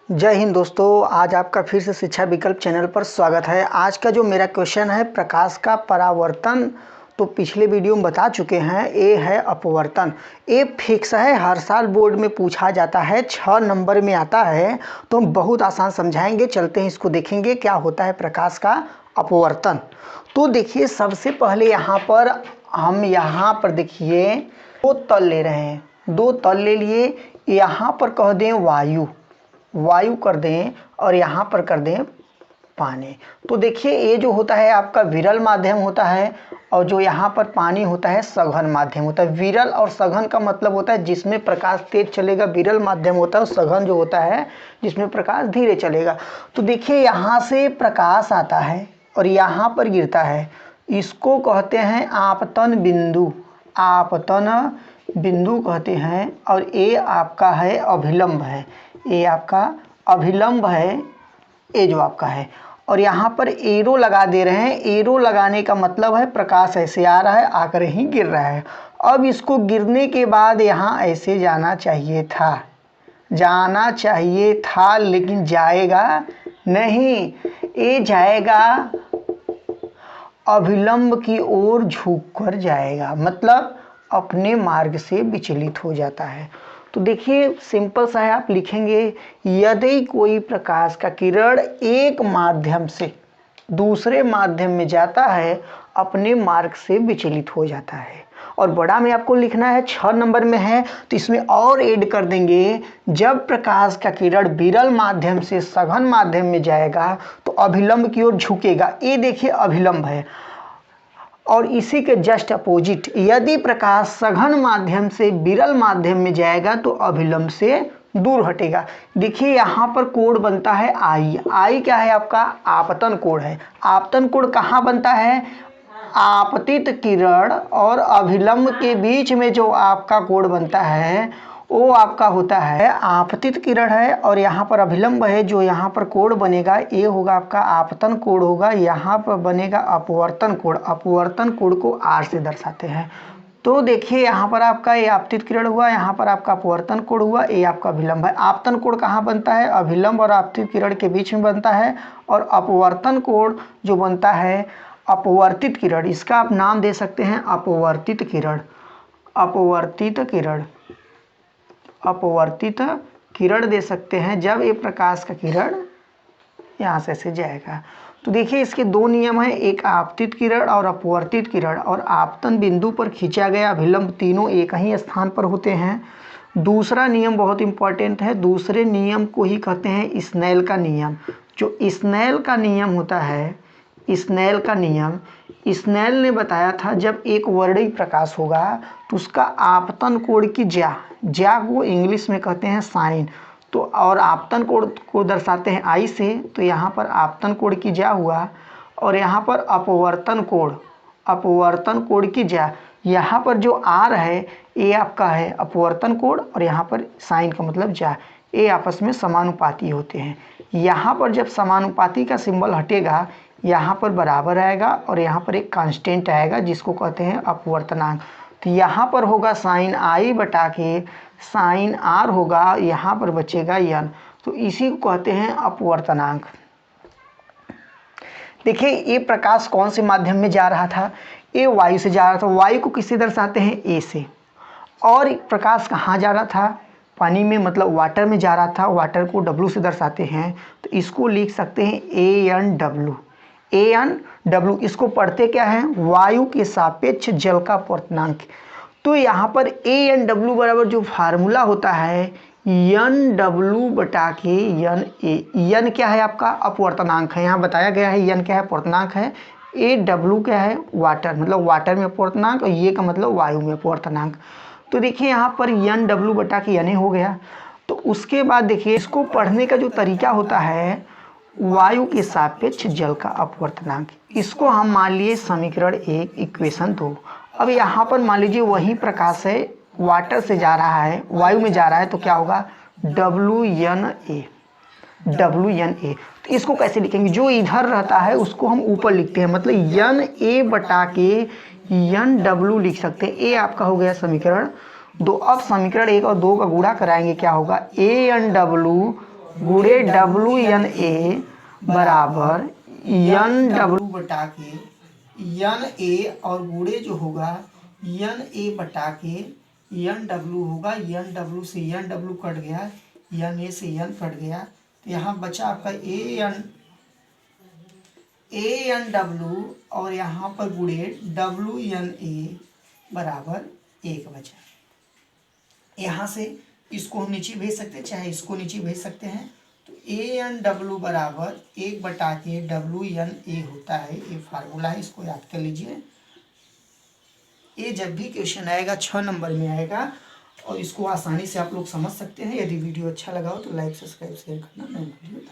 जय हिंद दोस्तों, आज आपका फिर से शिक्षा विकल्प चैनल पर स्वागत है। आज का जो मेरा क्वेश्चन है प्रकाश का परावर्तन, तो पिछले वीडियो में बता चुके हैं। ए है अपवर्तन। ए फिक्स है, हर साल बोर्ड में पूछा जाता है, 6 नंबर में आता है। तो हम बहुत आसान समझाएंगे। चलते हैं, इसको देखेंगे क्या होता है प्रकाश का अपवर्तन। तो देखिए, सबसे पहले यहाँ पर देखिए 2 तल ले रहे हैं। 2 तल ले लिए। यहाँ पर कह दें वायु कर दें और यहाँ पर कर दें पानी। तो देखिए, ये जो होता है आपका विरल माध्यम होता है, और जो यहाँ पर पानी होता है सघन माध्यम होता है। विरल और सघन का मतलब होता है जिसमें प्रकाश तेज चलेगा विरल माध्यम होता है, और सघन जो होता है जिसमें प्रकाश धीरे चलेगा। तो देखिए, यहाँ से प्रकाश आता है और यहाँ पर गिरता है। इसको कहते हैं आपतन बिंदु। आपतन बिंदु कहते हैं। और ये आपका है अभिलंब है। ये आपका अभिलंब है, ये जो आपका है। और यहाँ पर एरो लगा दे रहे हैं। एरो लगाने का मतलब है प्रकाश ऐसे आ रहा है, आकर ही गिर रहा है। अब इसको गिरने के बाद यहाँ ऐसे जाना चाहिए था, लेकिन जाएगा नहीं। ये जाएगा अभिलंब की ओर झुक कर जाएगा, मतलब अपने मार्ग से विचलित हो जाता है। तो देखिए, सिंपल सा है, आप लिखेंगे यदि कोई प्रकाश का किरण एक माध्यम से दूसरे माध्यम में जाता है, अपने मार्ग से विचलित हो जाता है। और बड़ा में आपको लिखना है, 6 नंबर में है, तो इसमें और ऐड कर देंगे। जब प्रकाश का किरण विरल माध्यम से सघन माध्यम में जाएगा तो अभिलंब की ओर झुकेगा। ये देखिए अभिलंब है। और इसी के जस्ट अपोजिट, यदि प्रकाश सघन माध्यम से विरल माध्यम में जाएगा तो अभिलंब से दूर हटेगा। देखिए, यहाँ पर कोण बनता है आई। आई क्या है आपका? आपतन कोण है। आपतन कोण कहाँ बनता है? आपतित किरण और अभिलंब के बीच में जो आपका कोण बनता है वो आपका होता है आपतित किरण है। और यहाँ पर अभिलंब है। जो यहाँ पर कोण बनेगा ये होगा आपका आपतन कोण होगा। यहाँ पर बनेगा अपवर्तन कोण। अपवर्तन कोण को आर से दर्शाते हैं। तो देखिए, यहाँ पर आपका ये आपतित किरण हुआ, यहाँ पर आपका अपवर्तन कोण हुआ, ये आपका अभिलंब है। आपतन कोण कहाँ बनता है? अभिलंब और आपतित किरण के बीच में बनता है। और अपवर्तन कोण जो बनता है अपवर्तित किरण, इसका आप नाम दे सकते हैं अपवर्तित किरण। अपवर्तित किरण, अपवर्तित किरण दे सकते हैं जब ये प्रकाश का किरण यहाँ से ऐसे जाएगा। तो देखिए, इसके 2 नियम हैं, एक आपतित किरण और अपवर्तित किरण। और आपतन बिंदु पर खींचा गया अभिलंब तीनों एक ही स्थान पर होते हैं। दूसरा नियम बहुत इंपॉर्टेंट है। दूसरे नियम को ही कहते हैं स्नेल का नियम। जो स्नेल का नियम होता है, स्नेल का नियम, स्नेल ने बताया था जब एक वर्णीय प्रकाश होगा तो उसका आपतन कोण की ज्या को इंग्लिश में कहते हैं साइन। तो और आपतन कोण को दर्शाते हैं आई से। तो यहाँ पर आपतन कोण की ज्या हुआ। और यहाँ पर अपवर्तन कोण की ज्या। यहाँ पर जो आर है ये आपका है अपवर्तन कोण, और यहाँ पर साइन का मतलब ज्या। ये आपस में समानुपाती होते हैं। यहाँ पर जब समानुपाती का सिंबल हटेगा, यहाँ पर बराबर आएगा और यहाँ पर एक कांस्टेंट आएगा जिसको कहते हैं अपवर्तनांक। तो यहाँ पर होगा साइन आई बटा के साइन आर होगा, यहाँ पर बचेगा यन। तो इसी को कहते हैं अपवर्तनांक। देखिए, ये प्रकाश कौन से माध्यम में जा रहा था? ये वायु से जा रहा था। वायु को किससे दर्शाते हैं? ए से। और प्रकाश कहाँ जा रहा था? पानी में, मतलब वाटर में जा रहा था। वाटर को डब्लू से दर्शाते हैं। तो इसको लिख सकते हैं AN/W। इसको पढ़ते क्या है? वायु के सापेक्ष जल का अपवर्तनांक। तो यहाँ पर AN/W बराबर जो फार्मूला होता है NW बटा के NA। यन क्या है? आपका अपवर्तनांक है। यहाँ बताया गया है यन क्या है? अपवर्तनांक है। AW क्या है? वाटर, मतलब वाटर में अपवर्तनांक, और ये का मतलब वायु में अपवर्तनांक। तो देखिए, यहाँ पर NW बटा के NA हो गया। तो उसके बाद देखिए, इसको पढ़ने का जो तरीका होता है वायु के सापेक्ष जल का अपवर्तनांक। इसको हम मान लिए समीकरण 1 इक्वेशन 2। अब यहाँ पर मान लीजिए वही प्रकाश है, वाटर से जा रहा है, वायु में जा रहा है, तो क्या होगा? WNA। तो इसको कैसे लिखेंगे? जो इधर रहता है उसको हम ऊपर लिखते हैं, मतलब NA बटा के NW लिख सकते हैं। ये आपका हो गया समीकरण 2। अब समीकरण 1 और 2 का गुणा कराएंगे, क्या होगा? ANW गुणे डब्लू एन ए बराबर एन डब्लू बटा के एन ए और गुणे जो होगा एन ए बटा के एन डब्लू होगा। एन डब्लू से एन डब्लू कट गया, एन ए से एन कट गया, तो यहाँ बचा आपका ए एन डब्लू और यहाँ पर गुणे डब्लू एन ए बराबर 1 बचा। यहाँ से इसको हम नीचे भेज सकते हैं, चाहे इसको नीचे भेज सकते हैं। तो ए एन डब्लू बराबर 1 बटा के डब्लू एन ए होता है, ये फार्मूला है, इसको याद कर लीजिए। ये जब भी क्वेश्चन आएगा 6 नंबर में आएगा और इसको आसानी से आप लोग समझ सकते हैं। यदि वीडियो अच्छा लगा हो तो लाइक सब्सक्राइब शेयर करना नहीं भूलिए।